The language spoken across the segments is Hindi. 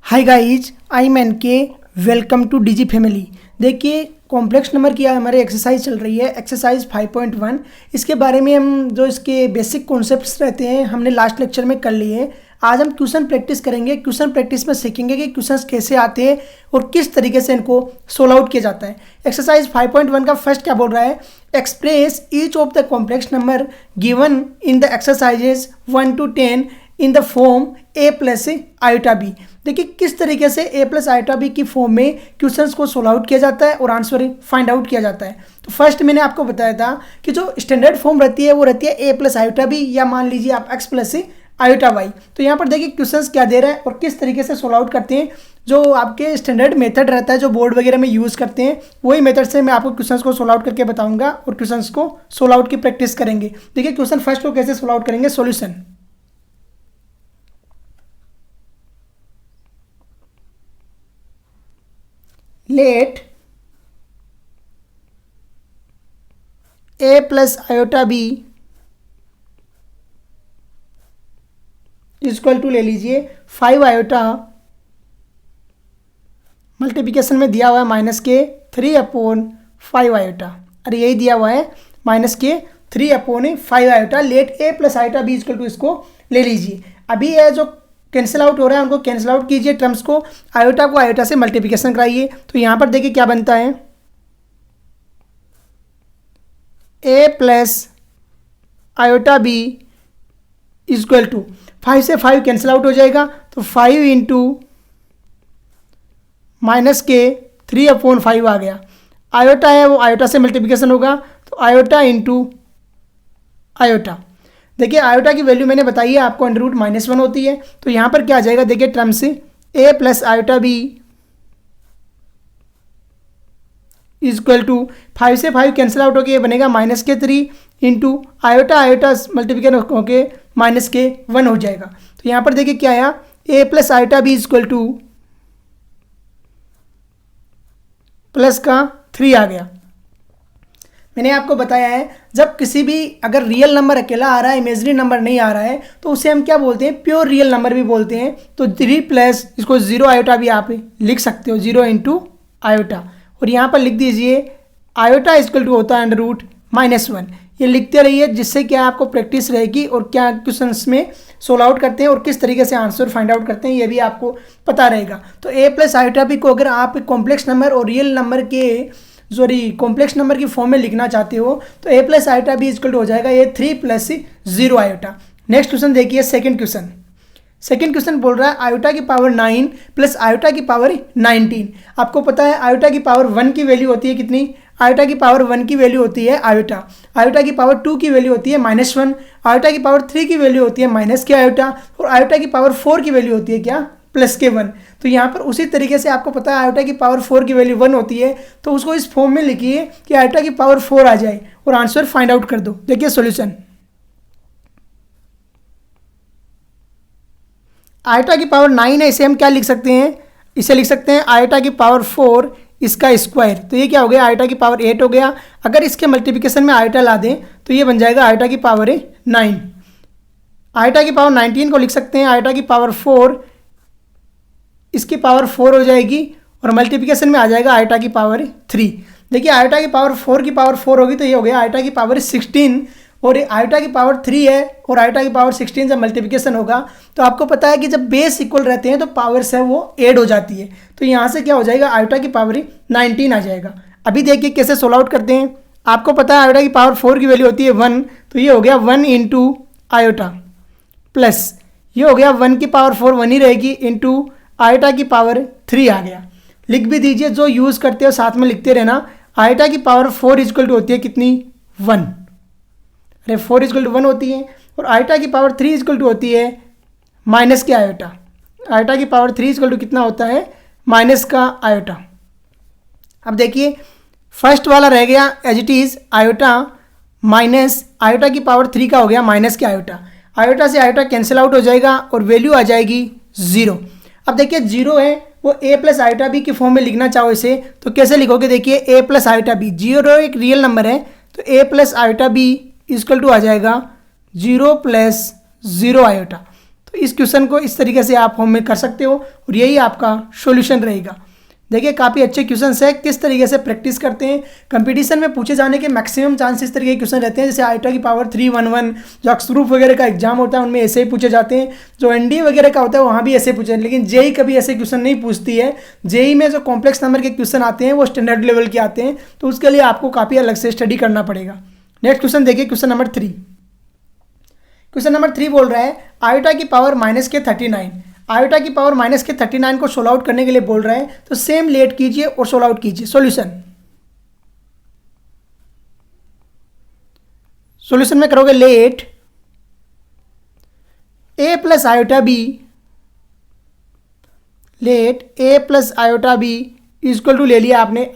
Hi guys, I am NK. Welcome to DG family. देखिए, कॉम्प्लेक्स नंबर की हमारी एक्सरसाइज चल रही है, एक्सरसाइज 5.1। इसके बारे में हम जो इसके बेसिक कॉन्सेप्ट्स रहते हैं हमने लास्ट लेक्चर में कर लिए हैं। आज हम क्वेश्चन प्रैक्टिस करेंगे। क्वेश्चन प्रैक्टिस में सीखेंगे कि क्वेश्चंस कैसे आते हैं और किस तरीके से इनको सोल्व आउट किया जाता है। एक्सरसाइज 5.1 का फर्स्ट क्या बोल रहा है? Express each of the complex number given in the exercises 1 to 10 in the form a plus iota b. देखिए किस तरीके से a प्लस आयोटा बी की फॉर्म में क्वेश्चंस को सोल्व आउट किया जाता है और आंसर फाइंड आउट किया जाता है। तो फर्स्ट मैंने आपको बताया था कि जो स्टैंडर्ड फॉर्म रहती है वो रहती है a प्लस आयोटा बी, या मान लीजिए आप x प्लस आयोटा वाई। तो यहाँ पर देखिए क्वेश्चंस क्या दे रहा है और किस तरीके से सोल्व आउट करते हैं। जो आपके स्टैंडर्ड मेथड रहता है जो बोर्ड वगैरह में यूज़ करते हैं, वही मेथड से मैं आपको क्वेश्चंस को सोल्व आउट करके बताऊंगा और क्वेश्चंस को सोल्व आउट की प्रैक्टिस करेंगे। देखिए क्वेश्चन फर्स्ट को कैसे सोल्व आउट करेंगे। Solution: let a plus iota b equal to ले लीजिए 5 आयोटा, मल्टीप्लिकेशन में दिया हुआ है -3/5 आयोटा। अरे यही दिया हुआ है -3/5 iota. Let a plus iota b equal to इसको ले लीजिए। अभी ये जो कैंसिल आउट हो रहा है उनको कैंसिल आउट कीजिए टर्म्स को, आयोटा को आयोटा से मल्टीप्लिकेशन कराइए। तो यहाँ पर देखिए क्या बनता है, a plus iota b equal to 5 से 5 कैंसिल आउट हो जाएगा, तो 5 इंटू -3/5 आ गया। आयोटा है वो आयोटा से मल्टीप्लिकेशन होगा, तो आयोटा इंटू आयोटा। देखिए आयोटा की वैल्यू मैंने बताई है आपको, √-1 होती है। तो यहाँ पर क्या आ जाएगा, देखिए टर्म से a plus iota b equal to 5 से 5 कैंसिल आउट होकर ये बनेगा -3 इंटू आयोटा आयोटा मल्टीप्लिकेशन होके -1 हो जाएगा। तो यहाँ पर देखिए क्या आया, a plus iota b equal to plus का 3 आ गया। मैंने आपको बताया है जब किसी भी अगर रियल नंबर अकेला आ रहा है, इमेजरी नंबर नहीं आ रहा है, तो उसे हम क्या बोलते हैं, प्योर रियल नंबर भी बोलते हैं। तो 3 प्लस इसको 0 आयोटा भी आप लिख सकते हो, 0 इंटू आयोटा। और यहाँ पर लिख दीजिए आयोटा इक्वल टू होता है √-1। ये लिखते रहिए, जिससे क्या आपको प्रैक्टिस रहेगी और क्या क्वेश्चंस में सोल्व आउट करते हैं और किस तरीके से आंसर फाइंड आउट करते हैं ये भी आपको पता रहेगा। तो a प्लस आयोटा बी को अगर आप कॉम्प्लेक्स नंबर और रियल नंबर के कॉम्प्लेक्स नंबर की फॉर्म में लिखना चाहते हो तो a plus iota b equal to हो जाएगा ये 3 + 0 आयोटा। नेक्स्ट क्वेश्चन देखिए, सेकंड क्वेश्चन। सेकंड क्वेश्चन बोल रहा है आयोटा की पावर 9 प्लस आयोटा की पावर 19। आपको पता है आयोटा की पावर 1 की वैल्यू होती है कितनी, आयोटा की पावर 1 की वैल्यू होती है आयोटा, आयोटा की पावर 2 की वैल्यू होती है -1, आयोटा की पावर 3 की वैल्यू होती है -k आयोटा, और आयोटा की पावर 4 की वैल्यू होती है क्या, +k1। तो यहाँ पर उसी तरीके से आपको पता है आयोटा की पावर 4 की वैल्यू 1 होती है, तो उसको इस फॉर्म में लिखिए कि आयोटा की पावर 4 आ जाए और आंसर फाइंड आउट कर दो। देखिए सॉल्यूशन: आयोटा की पावर 9 है, इसे हम क्या लिख सकते हैं, इसे लिख सकते हैं आयोटा की पावर 4 इसका स्क्वायर। तो ये क्या हो गया, आयोटा की पावर 8 हो गया। अगर इसके मल्टीप्लिकेशन में आयोटा ला दें तो ये बन जाएगा आयोटा की पावर 9। आयोटा की पावर 19 को लिख सकते हैं आयोटा की पावर 4, इसकी पावर 4 हो जाएगी और मल्टीप्लिकेशन में आ जाएगा आयोटा की पावर 3। देखिए आयोटा की पावर 4 की पावर 4 होगी तो ये हो गया आयोटा की पावर 16, और आयोटा की पावर 3 है और आयोटा की पावर 16 से मल्टीप्लिकेशन होगा। तो आपको पता है कि जब बेस इक्वल रहते हैं तो पावर्स है वो ऐड हो जाती है। तो यहाँ से क्या हो जाएगा, आयोटा की पावर 19 आ जाएगा। अभी देखिए कैसे सोल्व आउट करते हैं। आपको पता है आयोटा की पावर 4 की वैल्यू होती है 1, तो ये हो गया 1 इंटू आयोटा, प्लस ये हो गया 1 की पावर 4 1 ही रहेगी, इंटू आयोटा की पावर 3 आ गया। लिख भी दीजिए, जो यूज़ करते हो साथ में लिखते रहना। आयोटा की पावर 4 इक्वल टू होती है कितनी, 1। अरे 4 इक्वल टू 1 होती है, और आयोटा की पावर 3 इक्वल टू होती है -k आयोटा। आयोटा की पावर 3 इक्वल टू कितना होता है, -k आयोटा। अब देखिए फर्स्ट वाला रह गया as it is iota minus iota की पावर 3 का हो गया -k आयोटा। आयोटा से आयोटा कैंसिल आउट हो जाएगा और वैल्यू आ जाएगी 0। अब देखिए 0 है वो a प्लस आयोटा बी की फॉर्म में लिखना चाहो इसे तो कैसे लिखोगे, देखिए a प्लस आयोटा बी, 0 एक रियल नंबर है तो a plus iota b equal to आ जाएगा 0 + 0 आयोटा। तो इस क्वेश्चन को इस तरीके से आप होम में कर सकते हो और यही आपका सॉल्यूशन रहेगा। देखिए काफ़ी अच्छे क्वेश्चन है, किस तरीके से प्रैक्टिस करते हैं। कंपटीशन में पूछे जाने के मैक्सिमम चांसेस इस तरीके के क्वेश्चन रहते हैं, जैसे आईटा की पावर 311 जो अक्सरूफ वगैरह का एग्जाम होता है उनमें ऐसे ही पूछे जाते हैं, जो एनडीए वगैरह का होता है वहाँ भी ऐसे पूछे हैं, लेकिन जेई कभी ऐसे क्वेश्चन नहीं पूछती है। जेई में जो कॉम्प्लेक्स नंबर के क्वेश्चन आते हैं वो स्टैंडर्ड लेवल के आते हैं, तो उसके लिए आपको काफ़ी अलग से स्टडी करना पड़ेगा। नेक्स्ट क्वेश्चन देखिए, क्वेश्चन नंबर 3। क्वेश्चन नंबर 3 बोल रहा है आयोटा की पावर -39, आयोटा की पावर -39 को सोल्व आउट करने के लिए बोल रहा है, तो सेम लेट कीजिए और सोल्व आउट कीजिए। सॉल्यूशन में करोगे let a plus iota b, let a plus iota b equal to ले लिया आपने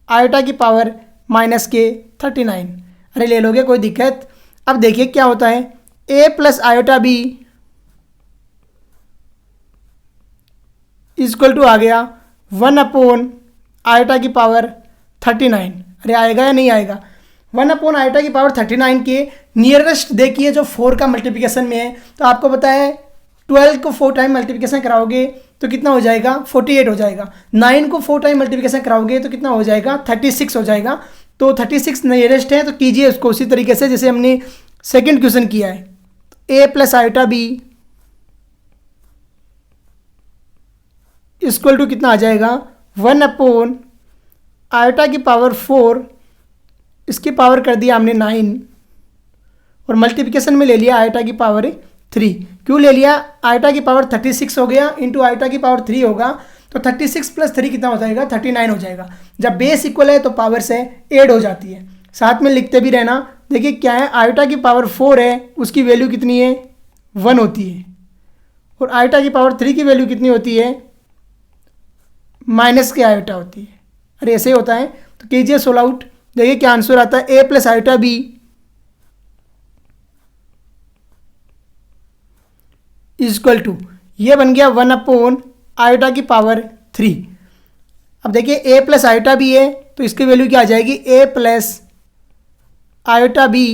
आयोटा की पावर -39। अरे ले लोगे कोई दिक्कत। अब देखिए क्या होता है, a plus iota b equal to आ गया 1 आयोटा की पावर 39। अरे आएगा या नहीं आएगा। 1 आयोटा की पावर 39 के नियरेस्ट देखिए जो 4 का मल्टीप्लिकेशन में है, तो आपको पता है 12 को 4 टाइम मल्टीप्लिकेशन कराओगे तो कितना हो जाएगा, 48 हो जाएगा। 9 को 4 टाइम मल्टीप्लिकेशन कराओगे तो कितना हो जाएगा, 36 हो जाएगा। तो 36 नियरेस्ट है, तो कीजिए उसको उसी तरीके से जैसे हमने सेकेंड क्वेश्चन किया है। a plus iota b equal to कितना आ जाएगा, 1 आयोटा की पावर 4, इसकी पावर कर दिया हमने 9 और मल्टीप्लिकेशन में ले लिया आयोटा की पावर 3। क्यों ले लिया, आयोटा की पावर 36 हो गया इंटू आयोटा की पावर 3 होगा, तो 36 + 3 कितना हो जाएगा, 39 हो जाएगा। जब बेस इक्वल है तो पावर से ऐड हो जाती है। साथ में लिखते भी रहना। देखिए क्या है, आयोटा की पावर 4 है उसकी वैल्यू कितनी है, 1 होती है, और आयोटा की पावर 3 की वैल्यू कितनी होती है, माइनस के आयोटा होती है। अरे ऐसे ही होता है। तो कीजिए सोल्व आउट। देखिए क्या आंसर आता है, a plus iota b equal to, ये बन गया 1 आयोटा की पावर 3। अब देखिए a प्लस आयोटा बी है तो इसकी वैल्यू क्या आ जाएगी, a plus iota b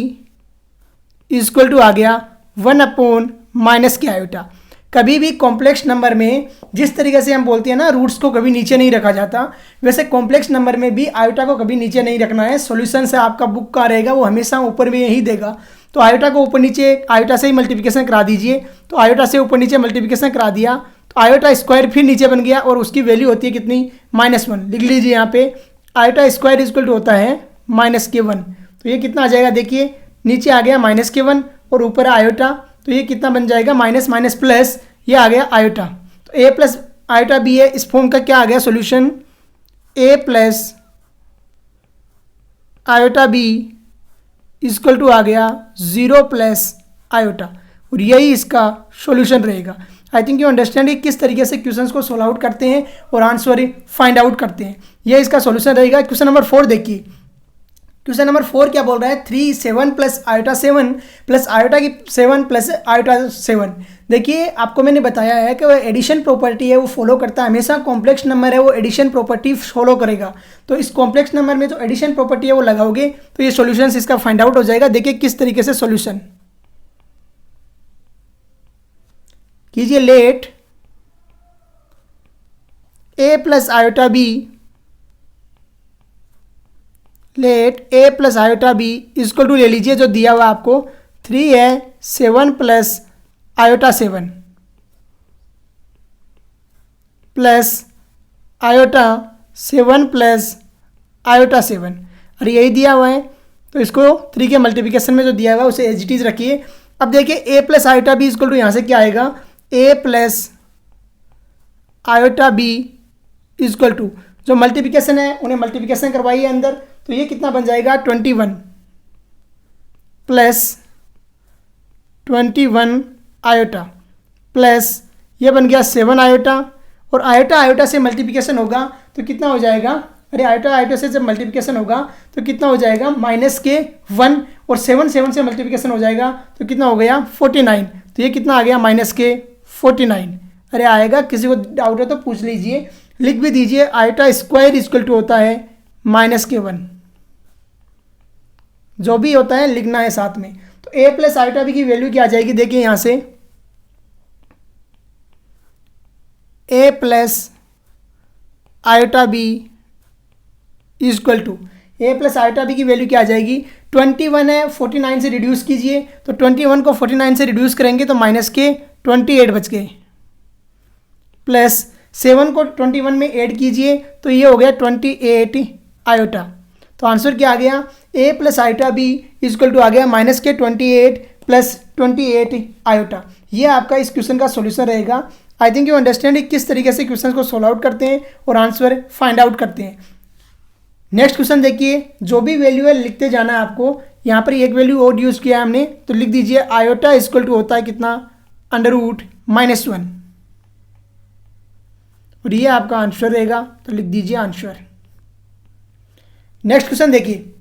equal to आ गया 1 माइनस के आयोटा। कभी भी कॉम्प्लेक्स नंबर में जिस तरीके से हम बोलते हैं ना, रूट्स को कभी नीचे नहीं रखा जाता, वैसे कॉम्प्लेक्स नंबर में भी आयोटा को कभी नीचे नहीं रखना है। सॉल्यूशन से आपका बुक का रहेगा वो हमेशा ऊपर में यही देगा। तो आयोटा को ऊपर नीचे आयोटा से ही मल्टीप्लिकेशन करा दीजिए। तो आयोटा से ऊपर नीचे मल्टीप्लिकेशन करा दिया तो आयोटा स्क्वायर फिर नीचे बन गया और उसकी वैल्यू होती है कितनी, -1। लिख लीजिए यहाँ पे आयोटा स्क्वायर इक्वल टू होता है -k1। तो ये कितना आ जाएगा, देखिए नीचे आ गया -k1 और ऊपर आयोटा, तो ये कितना बन जाएगा, माइनस माइनस प्लस, ये आ गया आयोटा। तो a प्लस आयोटा बी है, इस फॉर्म का क्या आ गया solution, a plus iota b equal to आ गया 0 प्लस आयोटा, और यही इसका सॉल्यूशन रहेगा। आई थिंक यू अंडरस्टैंड किस तरीके से क्वेश्चंस को सोल्व आउट करते हैं और आंसर फाइंड आउट करते हैं, ये इसका सॉल्यूशन रहेगा। क्वेश्चन नंबर 4 देखिए। क्वेश्चन नंबर 4 क्या बोल रहा है, 3 7 प्लस आयोटा 7 प्लस आयोटा की 7 प्लस आयोटा 7। देखिए आपको मैंने बताया है कि वो एडिशन प्रॉपर्टी है वो फॉलो करता है, हमेशा कॉम्प्लेक्स नंबर है वो एडिशन प्रॉपर्टी फॉलो करेगा। तो इस कॉम्प्लेक्स नंबर में जो एडिशन प्रॉपर्टी है वो लगाओगे तो ये सॉल्यूशन इसका फाइंड आउट हो जाएगा। देखिए किस तरीके से सॉल्यूशन कीजिए, let a plus iota b, let a plus iota b equal to ले लीजिए जो दिया हुआ आपको 3 है 7 plus iota 7 plus iota 7 plus iota 7, और यही दिया हुआ है तो इसको 3 के मल्टीप्लिकेशन में जो दिया हुआ है उसे एज इट इज रखिए। अब देखिए a plus iota b equal to यहाँ से क्या आएगा, a plus iota b equal to जो मल्टीप्लिकेशन है उन्हें मल्टीप्लिकेशन करवाइए अंदर, तो ये कितना बन जाएगा 21 प्लस 21 आयोटा प्लस ये बन गया 7 आयोटा, और आयोटा आयोटा से मल्टीप्लिकेशन होगा तो कितना हो जाएगा, अरे आयोटा आयोटा से जब मल्टीप्लिकेशन होगा तो कितना हो जाएगा -k1, और 7 7 से मल्टीप्लिकेशन हो जाएगा तो कितना हो गया 49, तो ये कितना आ गया -k49। अरे आएगा, किसी को डाउट है तो पूछ लीजिए, लिख भी दीजिए आयोटा स्क्वायर इक्वल टू होता है -k1, जो भी होता है लिखना है साथ में। तो a प्लस आयोटा बी की वैल्यू क्या आ जाएगी, देखिए यहाँ से a plus iota b is equal to, a plus iota b की वैल्यू क्या आ जाएगी, 21 है 49 से रिड्यूस कीजिए, तो 21 को 49 से रिड्यूस करेंगे तो माइनस के 28 बच गए, प्लस 7 को 21 में ऐड कीजिए तो ये हो गया 28 आयोटा। तो आंसर क्या आ गया, a plus iota b is equal to आ गया माइनस के 28 प्लस 28 आयोटा। ये आपका इस क्वेश्चन का सॉल्यूशन रहेगा। आई थिंक यू अंडरस्टैंड किस तरीके से क्वेश्चन को सोल्व आउट करते हैं और आंसर फाइंड आउट करते हैं। नेक्स्ट क्वेश्चन देखिए, जो भी वैल्यू है लिखते जाना है आपको। यहाँ पर एक वैल्यू और यूज़ किया है हमने, तो लिख दीजिए आयोटा इक्वल टू होता है कितना, √-1, और ये आपका आंसर रहेगा, तो लिख दीजिए आंसर। नेक्स्ट क्वेश्चन देखिए,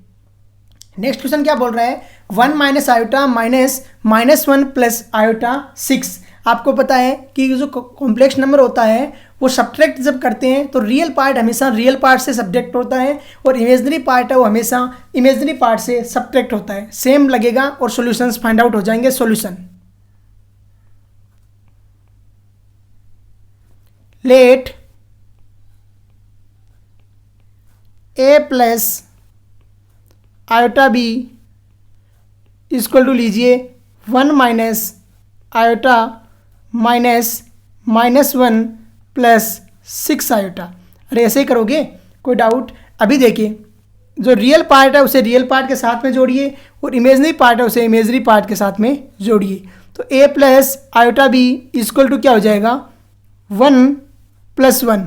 नेक्स्ट क्वेश्चन क्या बोल रहा है, 1 माइनस आयोटा -1 प्लस आयोटा 6। आपको पता है कि जो कॉम्प्लेक्स नंबर होता है वो सब्ट्रैक्ट जब करते हैं तो रियल पार्ट हमेशा रियल पार्ट से सब्ट्रैक्ट होता है और इमेजनरी पार्ट है वो हमेशा इमेजनरी पार्ट से सब्ट्रैक्ट होता है। सेम लगेगा और सॉल्यूशंस फाइंड आउट हो जाएंगे। Solution, let a plus iota b equal to लीजिए 1 माइनस आयोटा -1 प्लस 6 आयोटा। अरे ऐसे ही करोगे, कोई डाउट? अभी देखिए, जो रियल पार्ट है उसे रियल पार्ट के साथ में जोड़िए और इमेजनरी पार्ट है उसे इमेजनरी पार्ट के साथ में जोड़िए। तो a plus iota b equal to क्या हो जाएगा, 1 + 1।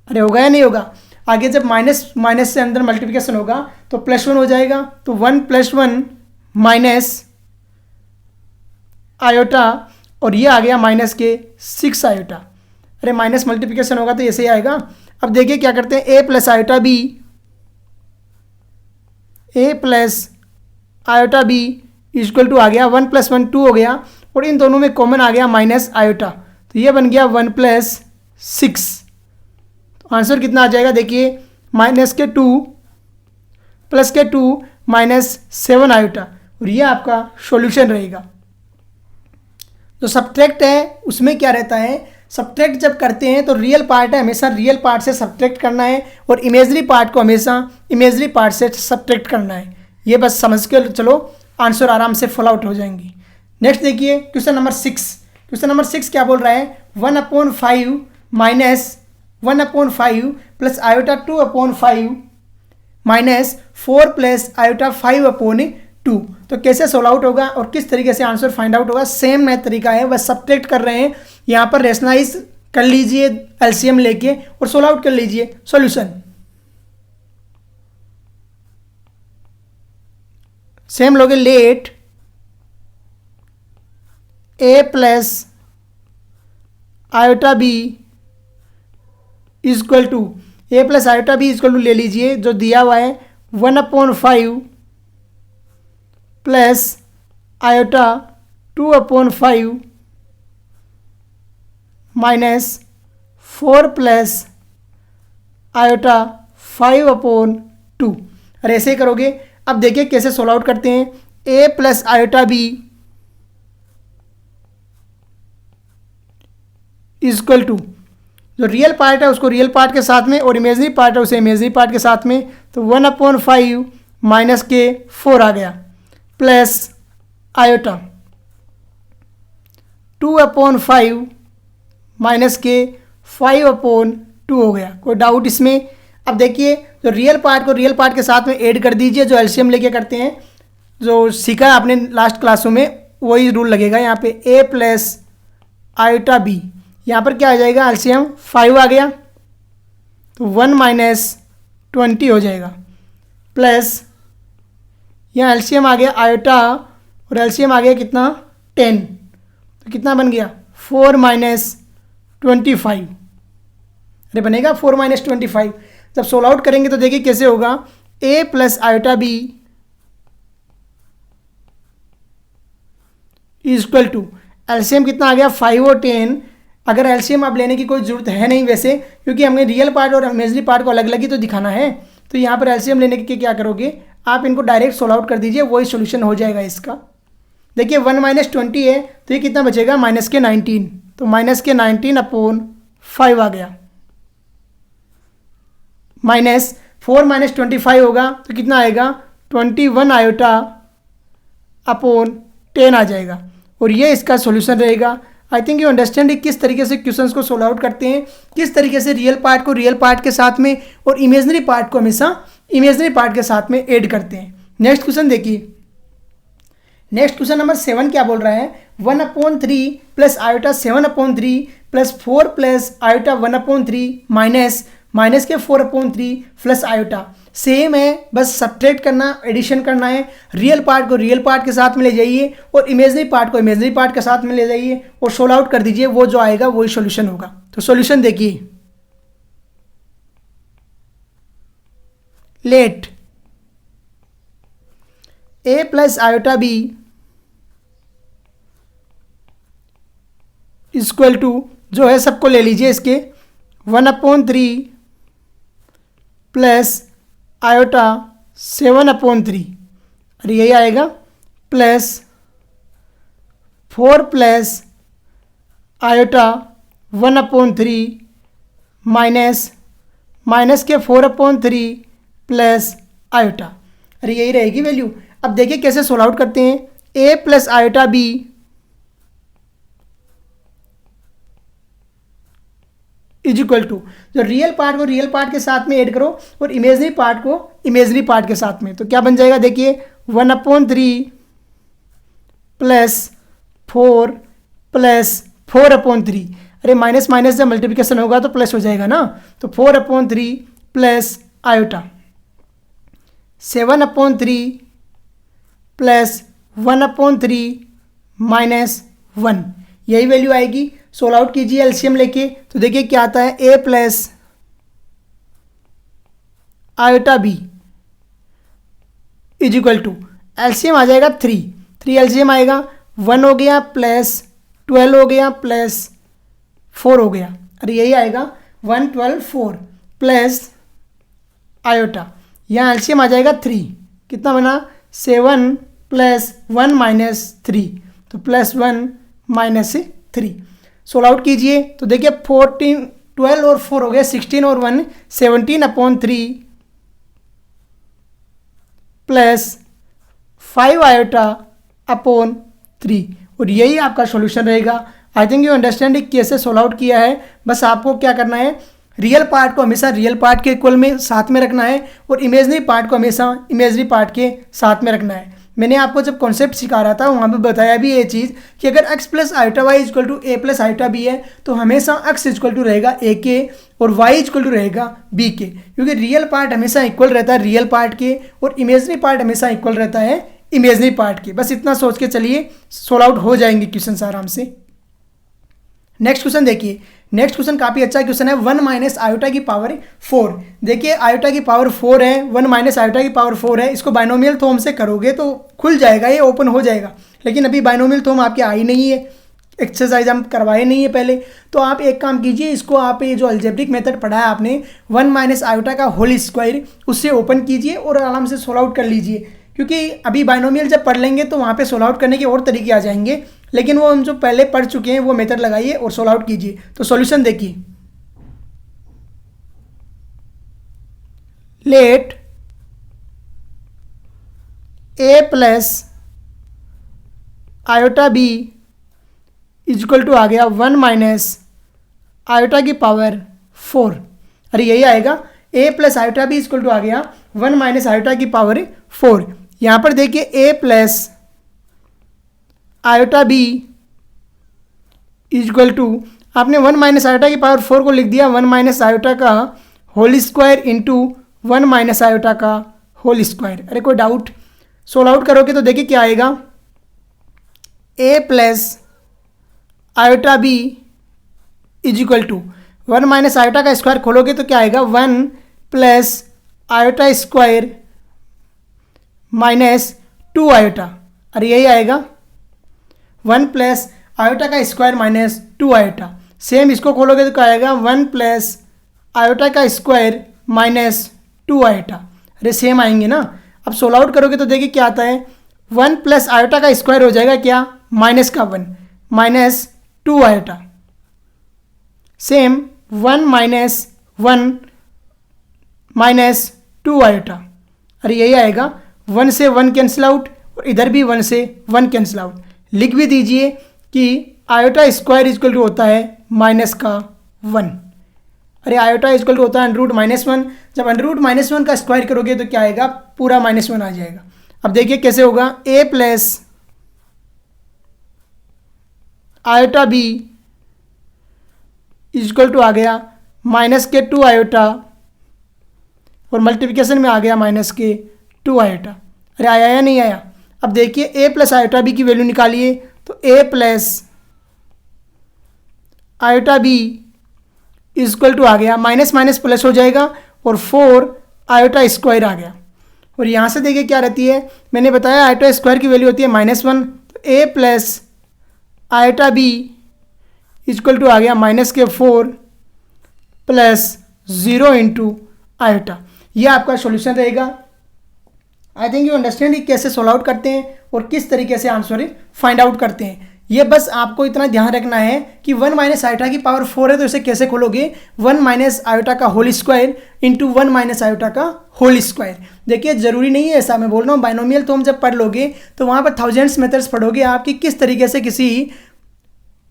अरे होगा या नहीं होगा? आगे जब माइनस से अंदर मल्टीप्लिकेशन होगा तो +1 हो जाएगा, तो 1 + 1 माइनस आयोटा, और ये आ गया माइनस के 6 आयोटा। अरे माइनस मल्टीप्लिकेशन होगा तो ऐसे ही आएगा। अब देखिए क्या करते हैं, a plus iota b equal to आ गया 1 + 1 2 हो गया, और इन दोनों में कॉमन आ गया माइनस आयोटा, तो ये बन गया 1 + 6। तो आंसर कितना आ जाएगा, देखिए -2 + 2 -7 आयोटा, और ये आपका सॉल्यूशन रहेगा। जो सब्ट्रैक्ट है उसमें क्या रहता है, सब्ट्रैक्ट जब करते हैं तो रियल पार्ट है हमेशा रियल पार्ट से सब्ट्रैक्ट करना है और इमेजरी पार्ट को हमेशा इमेजरी पार्ट से सब्ट्रैक्ट करना है। ये बस समझ के चलो, आंसर आराम से फॉल आउट हो जाएंगे। नेक्स्ट देखिए क्वेश्चन नंबर 6। क्वेश्चन नंबर 6 क्या बोल रहा है, 1/5 minus 1/5 plus iota 2/5 minus 4 plus iota 5/2। तो कैसे सोल्व आउट होगा और किस तरीके से आंसर फाइंड आउट होगा, सेम नया तरीका है, बस सब्ट्रैक्ट कर रहे हैं। यहाँ पर रेशनलाइज कर लीजिए एलसीएम लेके और सोल्व आउट कर लीजिए। सॉल्यूशन, सेम लोगे, let a plus iota b equal to, a plus iota b equal to ले लीजिए जो दिया हुआ है 1/5 plus iota 2/5 minus 4 plus iota 5/2। अरे ऐसे ही करोगे। अब देखिए कैसे सोल्व आउट करते हैं, a plus iota b equal to, जो रियल पार्ट है उसको रियल पार्ट के साथ में और इमेजनरी पार्ट है उसे इमेजनरी पार्ट के साथ में, तो 1/5 माइनस के 4 आ गया, प्लस आयोटा 2/5 माइनस के 5/2 हो गया। कोई डाउट इसमें? अब देखिए जो रियल पार्ट को रियल पार्ट के साथ में ऐड कर दीजिए, जो एलसीएम लेके करते हैं, जो सीखा है आपने लास्ट क्लासों में वही रूल लगेगा। यहाँ पे ए प्लस आयोटा बी, यहाँ पर क्या आ जाएगा, एलसीएम 5 आ गया तो 1 - 20 हो जाएगा, प्लस यहाँ एलसीएम आ गया आयोटा और एलसीएम आ गया कितना 10, तो कितना बन गया 4 - 25। अरे बनेगा 4 - 25। जब सोल्व आउट करेंगे तो देखिए कैसे होगा, a plus iota b equal to, LCM कितना आ गया 5 और 10। अगर एलसीएम आप लेने की कोई ज़रूरत है नहीं वैसे, क्योंकि हमें रियल पार्ट और इमेजनरी पार्ट को अलग अलग ही तो दिखाना है, तो यहाँ पर एलसीएम लेने के क्या करोगे, आप इनको डायरेक्ट सोल्व आउट कर दीजिए, वही सॉल्यूशन हो जाएगा इसका। देखिए 1 - 20 है तो ये कितना बचेगा, -19। तो माइनस के 19/5 आ गया, माइनस 4 माइनस 25 होगा तो कितना आएगा 21/10 आ जाएगा, और ये इसका सॉल्यूशन रहेगा। आई थिंक यू अंडरस्टैंड किस तरीके से क्वेश्चंस को सोल्व आउट करते हैं, किस तरीके से रियल पार्ट को रियल पार्ट के साथ में और इमेजनरी पार्ट को हमेशा इमेजनरी पार्ट के साथ में ऐड करते हैं। नेक्स्ट क्वेश्चन देखिए, नेक्स्ट क्वेश्चन नंबर 7 क्या बोल रहा है, 1/3 plus iota 7/3 plus 4 plus iota 1/3 minus के 4/3 प्लस आयोटा। सेम है, बस सब्ट्रैक्ट करना, एडिशन करना है। रियल पार्ट को रियल पार्ट के साथ में ले जाइए और इमेजनरी पार्ट को इमेजनरी पार्ट के साथ में ले जाइए और सोल्व आउट कर दीजिए, वो जो आएगा वही सॉल्यूशन होगा। तो सॉल्यूशन देखिए, let a plus iota b equal to, जो है सबको ले लीजिए इसके, 1/3 प्लस आयोटा 7/3, और यही आएगा, प्लस 4 प्लस आयोटा 1/3 माइनस के 4/3 प्लस आयोटा, अरे यही रहेगी वैल्यू। अब देखिए कैसे सोल्व आउट करते हैं, a plus iota b is equal to, जो रियल पार्ट को रियल पार्ट के साथ में ऐड करो और इमेजनरी पार्ट को इमेजनरी पार्ट के साथ में, तो क्या बन जाएगा देखिए, 1/3 प्लस 4 प्लस 4/3, अरे माइनस माइनस जब मल्टीप्लिकेशन होगा तो प्लस हो जाएगा ना, तो 4/3 प्लस आयोटा 7/3 प्लस 1/3 माइनस 1, यही वैल्यू आएगी। सोल्व आउट कीजिए एलसीएम लेके, तो देखिए क्या आता है, a plus iota b is equal to, LCM आ जाएगा 3 एलसीएम आएगा, 1 हो गया प्लस 12 हो गया प्लस 4 हो गया, अरे यही आएगा 1 12 4 प्लस आयोटा, यहाँ एलसीएम आ जाएगा 3, कितना बना 7 प्लस 1 माइनस 3, तो प्लस 1 माइनस 3। सोल्व आउट कीजिए तो देखिए 12 और 4 हो गया, 16 और 1 17/3 प्लस 5 आयोटा अपॉन 3, और यही आपका सॉल्यूशन रहेगा। आई थिंक यू अंडरस्टैंड कैसे सोल्व आउट किया है। बस आपको क्या करना है, रियल पार्ट को हमेशा रियल पार्ट के इक्वल में साथ में रखना है और इमेजनरी पार्ट को हमेशा इमेजनरी पार्ट के साथ में रखना है। मैंने आपको जब कॉन्सेप्ट सिखा रहा था वहाँ पे बताया भी ये चीज़ कि अगर x plus iota y equal to a plus iota b है तो हमेशा x इक्वल टू रहेगा ए के और y इक्वल टू रहेगा b के, क्योंकि रियल पार्ट हमेशा इक्वल रहता है रियल पार्ट के और इमेजनरी पार्ट हमेशा इक्वल रहता है इमेजनरी पार्ट के। बस इतना सोच के चलिए, सोल्व आउट हो जाएंगे क्वेश्चन आराम से। नेक्स्ट क्वेश्चन देखिए, नेक्स्ट क्वेश्चन काफ़ी अच्छा क्वेश्चन है, 1 माइनस आयोटा की पावर 4। देखिए आयोटा की पावर 4 है, 1 माइनस आयोटा की पावर 4 है, इसको बाइनोमियल थ्योरम से करोगे तो खुल जाएगा, ये ओपन हो जाएगा, लेकिन अभी बाइनोमियल थ्योरम आपके आई नहीं है, एक्सरसाइज हम करवाए नहीं है पहले। तो आप एक काम कीजिए, इसको आप ये जो अलजेब्रिक मेथड पढ़ा है आपने 1 माइनस आयोटा का होल स्क्वायर, उससे ओपन कीजिए और आराम से सोल्व आउट कर लीजिए, क्योंकि अभी बाइनोमियल जब पढ़ लेंगे तो वहाँ पे सोल्व आउट करने के और तरीके आ जाएंगे, लेकिन वो हम जो पहले पढ़ चुके हैं वो मेथड लगाइए और सोल्व आउट कीजिए। तो सॉल्यूशन देखिए, let a plus iota b equal to आ गया 1 माइनस आयोटा की पावर 4, अरे यही आएगा, a plus iota b equal to आ गया 1 माइनस आयोटा की पावर 4। यहाँ पर देखिए a plus iota b equal to, आपने 1 माइनस आयोटा की पावर 4 को लिख दिया 1 माइनस आयोटा का whole square into 1 minus iota का होल स्क्वायर। अरे कोई डाउट, सोल्व आउट करोगे तो देखिए क्या आएगा, a plus iota b is equal to 1 minus iota का स्क्वायर खोलोगे तो क्या आएगा, 1 plus iota square minus 2 iota, अरे यही आएगा 1 प्लस आयोटा का स्क्वायर माइनस 2 आयोटा। सेम इसको खोलोगे तो क्या आएगा, 1 प्लस आयोटा का स्क्वायर माइनस 2 आयोटा, अरे सेम आएंगे ना। अब सोल्व आउट करोगे तो देखिए क्या आता है, 1 प्लस आयोटा का स्क्वायर हो जाएगा क्या, माइनस का 1 minus 2 iota, same 1 minus 1 minus 2 iota, अरे यही आएगा, 1 से 1 कैंसिल आउट और इधर भी 1 से 1 कैंसिल आउट। लिख भी दीजिए कि आयोटा स्क्वायर इक्वल टू होता है माइनस का 1। अरे आयोटा इक्वल टू होता है अंडर रूट माइनस 1, जब अंडर रूट माइनस 1 का स्क्वायर करोगे तो क्या आएगा, पूरा -1 आ जाएगा। अब देखिए कैसे होगा, a plus iota b equal to आ गया माइनस के 2 आयोटा और मल्टीप्लिकेशन में आ गया माइनस के 2 आयोटा। अरे आया या नहीं आया। अब देखिए a प्लस आयोटा बी की वैल्यू निकालिए, तो a plus iota b equal to आ गया, माइनस माइनस प्लस हो जाएगा और 4 आयोटा स्क्वायर आ गया। और यहाँ से देखिए क्या रहती है, मैंने बताया आयोटा स्क्वायर की वैल्यू होती है -1, तो a plus iota b equal to आ गया माइनस के 4 प्लस 0 इंटू आयोटा। ये आपका सॉल्यूशन रहेगा। आई थिंक यू अंडरस्टैंड कि कैसे सोल्व आउट करते हैं और किस तरीके से आंसर फाइंड आउट करते हैं। ये बस आपको इतना ध्यान रखना है कि 1 माइनस आयोटा की पावर 4 है तो इसे कैसे खोलोगे, 1 माइनस आयोटा का whole square into 1 minus iota का होल स्क्वायर। देखिए जरूरी नहीं है ऐसा, मैं बोल रहा हूँ बाइनोमियल तो हम जब पढ़ लोगे तो वहाँ पर थाउजेंड्स मेथड्स पढ़ोगे आप कि किस तरीके से किसी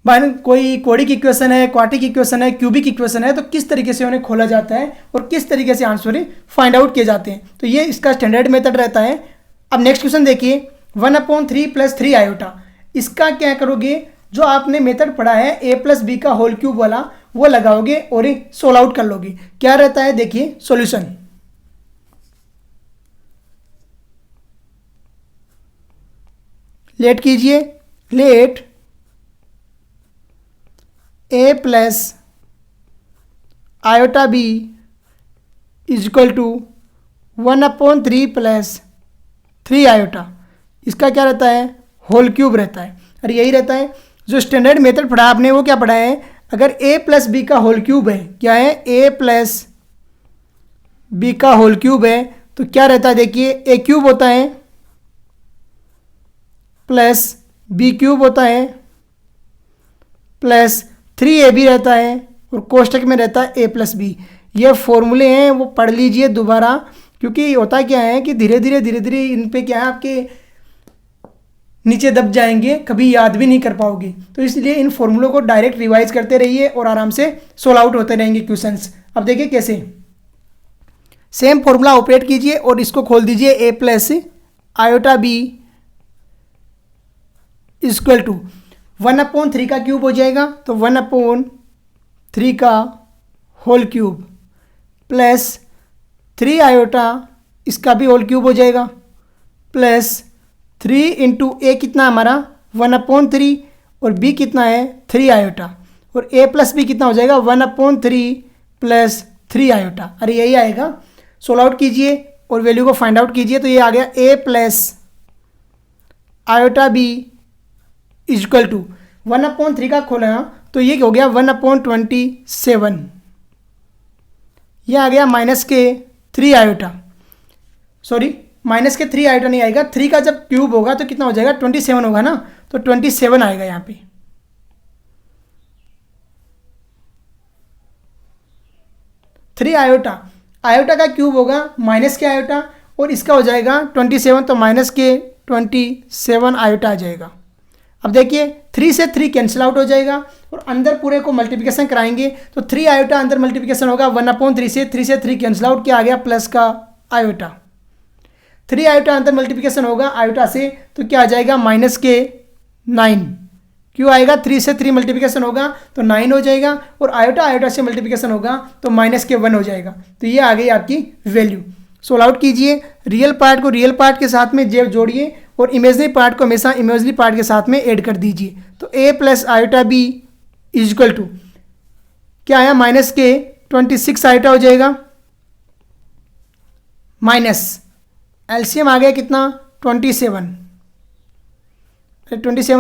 कोई कोडिक इक्वेशन है, क्वाड्रेटिक इक्वेशन है, क्यूबिक इक्वेशन है, तो किस तरीके से उन्हें खोला जाता है और किस तरीके से आंसर फाइंड आउट किए जाते हैं। तो ये इसका स्टैंडर्ड मेथड रहता है। अब नेक्स्ट क्वेश्चन देखिए, 1/3 प्लस 3 आयोटा, इसका क्या करोगे, जो आपने मेथड पढ़ा है a प्लस बी का होल क्यूब वाला वो लगाओगे और सोल्व आउट कर लोगे। क्या रहता है देखिए सॉल्यूशन, लेट कीजिए, let a plus iota b equal to 1/3 plus 3 iota, इसका क्या रहता है, होल क्यूब रहता है। और यही रहता है जो स्टैंडर्ड मेथड पढ़ा आपने, वो क्या पढ़ा है, अगर a प्लस बी का होल क्यूब है, क्या है, a प्लस बी का होल क्यूब है तो क्या रहता है देखिए, a क्यूब होता है प्लस b क्यूब होता है प्लस 3ab रहता है और कोष्टक में रहता है a प्लस बी। ये फॉर्मूले हैं वो पढ़ लीजिए दोबारा, क्योंकि होता क्या है कि धीरे धीरे इन पे क्या है आपके नीचे दब जाएंगे, कभी याद भी नहीं कर पाओगे। तो इसलिए इन फॉर्मूलों को डायरेक्ट रिवाइज करते रहिए और आराम से सोल्व आउट होते रहेंगे क्वेश्चंस। अब देखिए कैसे, सेम फॉर्मूला ऑपरेट कीजिए और इसको खोल दीजिए, a plus iota b equal to 1/3 का क्यूब हो जाएगा, तो 1/3 का होल क्यूब प्लस 3 आयोटा, इसका भी होल क्यूब हो जाएगा, प्लस 3 इंटू ए कितना हमारा 1/3 और b कितना है 3 आयोटा, और a प्लस बी कितना हो जाएगा 1/3 प्लस 3 आयोटा। अरे यही आएगा, सोल्व आउट कीजिए और वैल्यू को फाइंड आउट कीजिए, तो ये आ गया a plus iota b equal to 1/3 का खोला तो ये हो गया 1/27, ये आ गया माइनस के 3 आयोटा, सॉरी माइनस के 3 आयोटा नहीं आएगा, 3 का जब क्यूब होगा तो कितना हो जाएगा 27 होगा ना, तो 27 आएगा यहाँ पे। थ्री आयोटा, आयोटा का क्यूब होगा माइनस के आयोटा और इसका हो जाएगा 27, तो माइनस के 27 आयोटा आ जाएगा। अब देखिए 3 से 3 कैंसिल आउट हो जाएगा और अंदर पूरे को मल्टीप्लिकेशन कराएंगे तो 3 आयोटा अंदर मल्टीप्लिकेशन होगा 1/3 से, 3 से 3 कैंसिल आउट, क्या आ गया प्लस का आयोटा। 3 आयोटा अंदर मल्टीप्लिकेशन होगा आयोटा से तो क्या आ जाएगा माइनस के 9, क्यों आएगा 3 से 3 मल्टीप्लिकेशन होगा तो 9 हो जाएगा और आयोटा आयोटा से मल्टीप्लिकेशन होगा तो माइनस के 1 हो जाएगा। तो ये आ गई आपकी वैल्यू। सोल्व आउट कीजिए, रियल पार्ट को रियल पार्ट के साथ में जोड़िए और इमेजनरी पार्ट को हमेशा इमेजनरी पार्ट के साथ में ऐड कर दीजिए। तो a plus iota b equal to क्या आया माइनस के 26 आयोटा हो जाएगा, माइनस एलसीएम आ गया कितना 27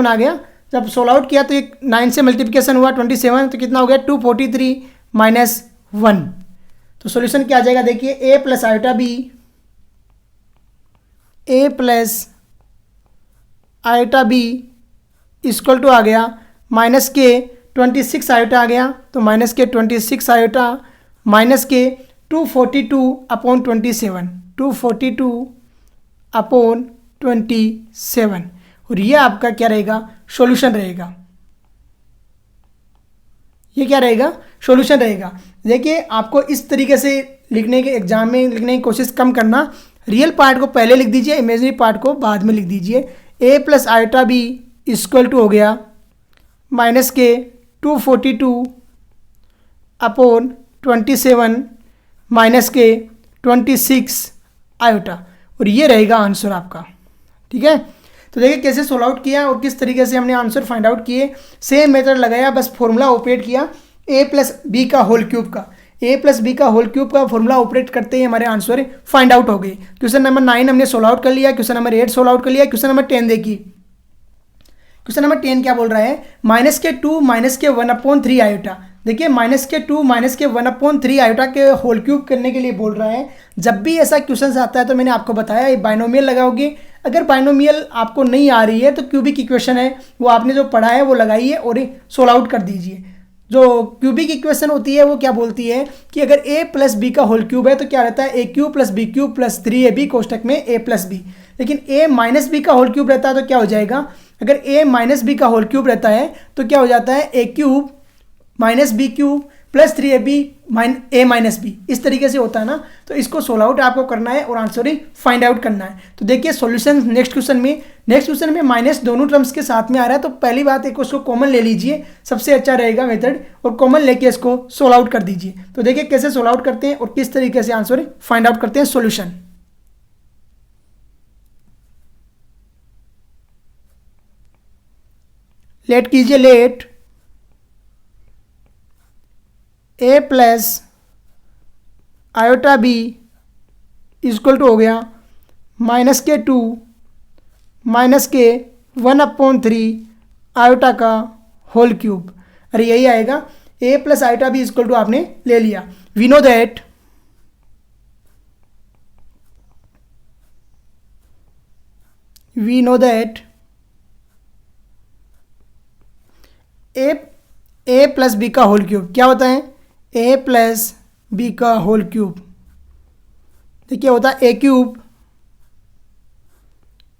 आ गया। जब सोल्व आउट किया तो एक 9 से मल्टीप्लिकेशन हुआ 27 तो कितना हो गया 243 माइनस 1। तो सॉल्यूशन क्या आ जाएगा देखिए, a plus iota b, a plus iota b equal to आ गया माइनस के 26 आयोटा आ गया, तो माइनस के 26 आयोटा माइनस के 242/27, 242/27, और ये आपका क्या रहेगा, सॉल्यूशन रहेगा। ये क्या रहेगा, सॉल्यूशन रहेगा। देखिए आपको इस तरीके से लिखने के एग्जाम में लिखने की कोशिश कम करना, रियल पार्ट को पहले लिख दीजिए, इमेजिनरी पार्ट को बाद में लिख दीजिए। a plus iota b equal to हो गया माइनस के 242/27 माइनस के 26 आयोटा, और ये रहेगा आंसर आपका। ठीक है, तो देखिए कैसे सोल्व आउट किया और किस तरीके से हमने आंसर फाइंड आउट किए। सेम मेथड लगाया, बस फॉर्मूला ऑपरेट किया a प्लस बी का होल क्यूब का, a प्लस बी का होल क्यूब का फॉर्मूला ऑपरेट करते ही हमारे आंसर फाइंड आउट हो गए। क्वेश्चन नंबर 9 हमने सोल्व आउट कर लिया, क्वेश्चन नंबर 8 सोल्व आउट कर लिया। क्वेश्चन नंबर 10 देखिए, क्वेश्चन नंबर 10 क्या बोल रहा है, माइनस के 2 माइनस के 1/3 आयोटा। देखिए माइनस के 2 माइनस के 1/3 आयोटा के होल क्यूब करने के लिए बोल रहा है। जब भी ऐसा क्वेश्चन आता है तो मैंने आपको बताया ये बाइनोमियल लगाओगे। अगर बाइनोमियल आपको नहीं आ रही है तो क्यूबिक इक्वेशन है वो आपने जो पढ़ा है वो लगाइए और सोल्व आउट कर दीजिए। जो क्यूबिक इक्वेशन होती है वो क्या बोलती है कि अगर a प्लस बी का होल क्यूब है तो क्या रहता है, a cube plus b cube plus 3ab कोष्टक में a प्लस बी। लेकिन a माइनस बी का होल क्यूब रहता है तो क्या हो जाएगा, अगर a माइनस बी का होल क्यूब रहता है तो क्या हो जाता है, a cube minus b cube plus 3ab a minus b, इस तरीके से होता है ना। तो इसको सोल्व आउट आपको करना है और आंसर ही फाइंड आउट करना है। तो देखिए सॉल्यूशन नेक्स्ट क्वेश्चन में माइनस दोनों टर्म्स के साथ में आ रहा है, तो पहली बात एक उसको कॉमन ले लीजिए, सबसे अच्छा रहेगा मेथड, और कॉमन लेके इसको सोल्व आउट कर दीजिए। तो देखिए कैसे सोल्व आउट करते हैं और किस तरीके से आंसर फाइंड आउट करते हैं सॉल्यूशन। लेट कीजिए, let a plus iota b equal to हो गया माइनस के 2 माइनस के 1/3 आयोटा का होल क्यूब। अरे यही आएगा, a plus iota b equal to आपने ले लिया। We know that a plus b का होल क्यूब क्या होता है, a प्लस बी का होल क्यूब देखिए होता है a cube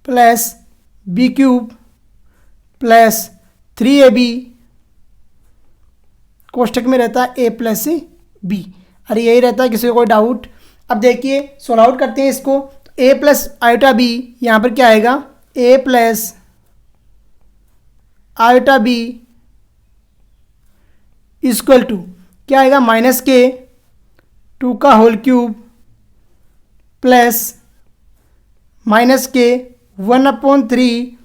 plus b cube plus 3ab कोष्टक में रहता है a प्लस बी। अरे यही रहता है, किसी को कोई डाउट। अब देखिए सोल्व आउट करते हैं इसको, तो a प्लस आयोटा बी यहाँ पर क्या आएगा, a plus iota b equal to क्या आएगा, माइनस के 2 का होल क्यूब प्लस माइनस के 1/3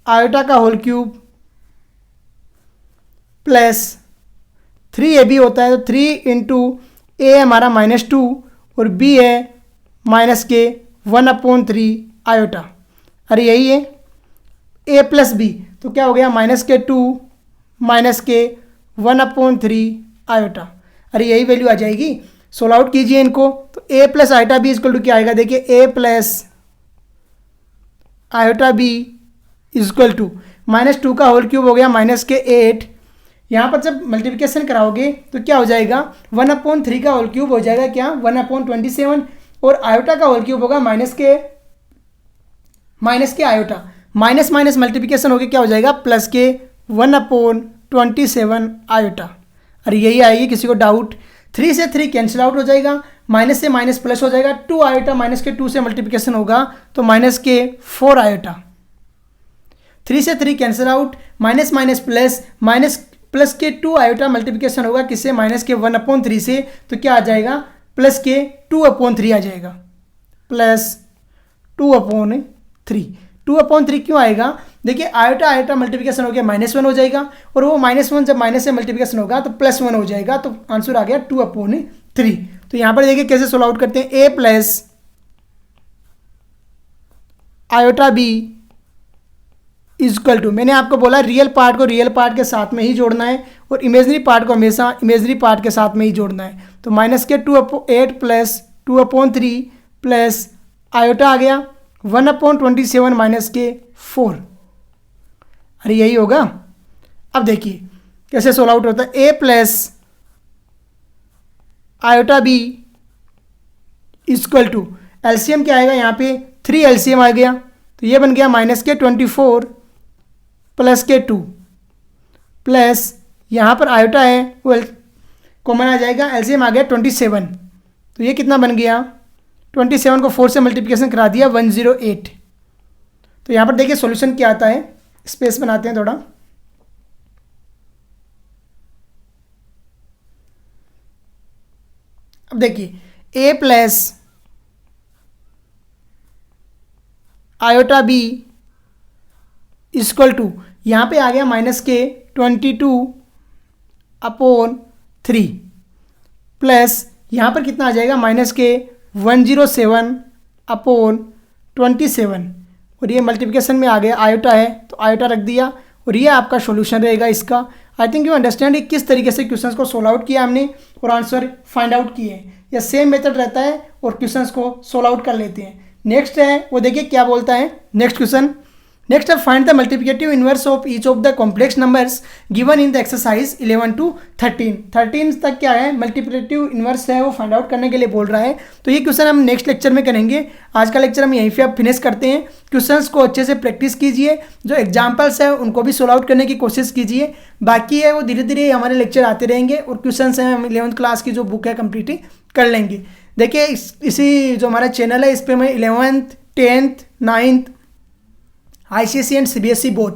आयोटा का होल क्यूब प्लस 3ab होता है, तो 3 इंटू ए हमारा -2 और b है माइनस के 1/3 आयोटा। अरे यही है a प्लस बी, तो क्या हो गया, माइनस के 2 माइनस के 1/3 आयोटा। अरे यही वैल्यू आ जाएगी। सोल्व आउट कीजिए इनको, तो a plus iota b equal to क्या आएगा, देखिए a plus iota b equal to -2 का होल क्यूब हो गया माइनस के 8। यहाँ पर जब मल्टीप्लिकेशन कराओगे तो क्या हो जाएगा, 1/3 का होल क्यूब हो जाएगा क्या, 1/27, और आयोटा का होल क्यूब होगा माइनस के आयोटा, माइनस माइनस मल्टीप्लिकेशन होकर क्या हो जाएगा, प्लस के 1/27 आयोटा। अरे यही आएगी, किसी को डाउट। 3 से 3 कैंसिल आउट हो जाएगा, माइनस से माइनस प्लस हो जाएगा, 2 आयोटा माइनस के 2 से मल्टीप्लिकेशन होगा तो माइनस के 4 आयोटा। 3 से 3 cancel out, minus minus plus, minus plus के 2 आयोटा मल्टीप्लिकेशन होगा किससे, माइनस के 1/3 से, तो क्या आ जाएगा, प्लस के 2/3 आ जाएगा, प्लस 2/3। 2/3 क्यों आएगा, देखिए आयोटा आयोटा मल्टीप्लिकेशन हो गया -1 हो जाएगा, और वो -1 जब माइनस से मल्टीप्लिकेशन होगा तो +1 हो जाएगा, तो आंसर आ गया 2/3। तो यहाँ पर देखिए कैसे सोल्व आउट करते हैं, a plus iota b equal to, मैंने आपको बोला रियल पार्ट को रियल पार्ट के साथ में ही जोड़ना है और इमेजनरी पार्ट को हमेशा इमेजनरी पार्ट के साथ में ही जोड़ना है। तो माइनस के 8 प्लस 2/3 प्लस आयोटा आ गया 1/27 माइनस के 4। अरे यही होगा। अब देखिए कैसे सोल्व आउट होता है, a plus iota b equal to, LCM क्या आएगा यहाँ पे 3 एलसीएम आ गया, तो ये बन गया -24 प्लस के 2 प्लस यहाँ पर आयोटा है वो कॉमन आ जाएगा, एलसीएम आ गया 27, तो ये कितना बन गया 27 को 4 से मल्टीप्लिकेशन करा दिया 108। तो यहाँ पर देखिए सॉल्यूशन क्या आता है, स्पेस बनाते हैं थोड़ा। अब देखिए a plus iota b equal to, यहाँ पे आ गया -22/3 प्लस यहाँ पर कितना आ जाएगा -107/27, और ये मल्टीप्लिकेशन में आ गया, आयोटा है तो आयोटा रख दिया, और ये आपका सॉल्यूशन रहेगा इसका। आई थिंक यू अंडरस्टैंड किस तरीके से क्वेश्चंस को सोल्व आउट किया हमने और आंसर फाइंड आउट किए हैं। या सेम मेथड रहता है और क्वेश्चंस को सोल्व आउट कर लेते हैं। नेक्स्ट है वो देखिए क्या बोलता है नेक्स्ट क्वेश्चन। नेक्स्ट है find the multiplicative inverse of each of the complex numbers given in the exercise 11 to 13। 13 तक क्या है मल्टीप्लिकेटिव इनवर्स है वो फाइंड आउट करने के लिए बोल रहा है। तो ये क्वेश्चन हम नेक्स्ट लेक्चर में करेंगे। आज का लेक्चर हम यहीं पे अब फिनिश करते हैं। क्वेश्चंस को अच्छे से प्रैक्टिस कीजिए, जो एग्जाम्पल्स है उनको भी सोल्व आउट करने की कोशिश कीजिए। बाकी है वो धीरे धीरे हमारे लेक्चर आते रहेंगे और क्वेश्चंस हैं हम 11th क्लास की जो बुक है कंप्लीट कर लेंगे। देखिए इसी जो हमारा चैनल है इस पर मैं 11th 10th 9th ICSE and CBSE both,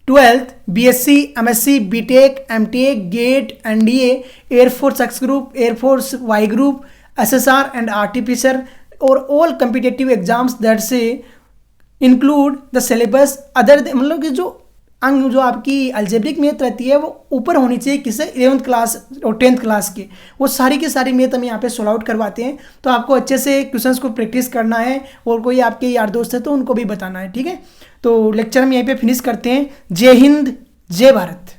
12th BSc MSc BTech MTech GATE NDA air force X group air force Y group SSR and RTPCR और ऑल कम्पिटेटिव एग्जाम्स दैट से इंक्लूड द सिलेबस अदर, मतलब कि जो अंग जो आपकी अल्जेब्रिक मैथ रहती है वो ऊपर होनी चाहिए किससे 11th क्लास और 10th क्लास के, वो सारी की सारी मैथ हम यहाँ पे सोल्व आउट करवाते हैं। तो आपको अच्छे से क्वेश्चंस को प्रैक्टिस करना है और कोई आपके यार दोस्त है तो उनको भी बताना है, ठीक है। तो लेक्चर हम यहीं पे फिनिश करते हैं। जय हिंद जय भारत।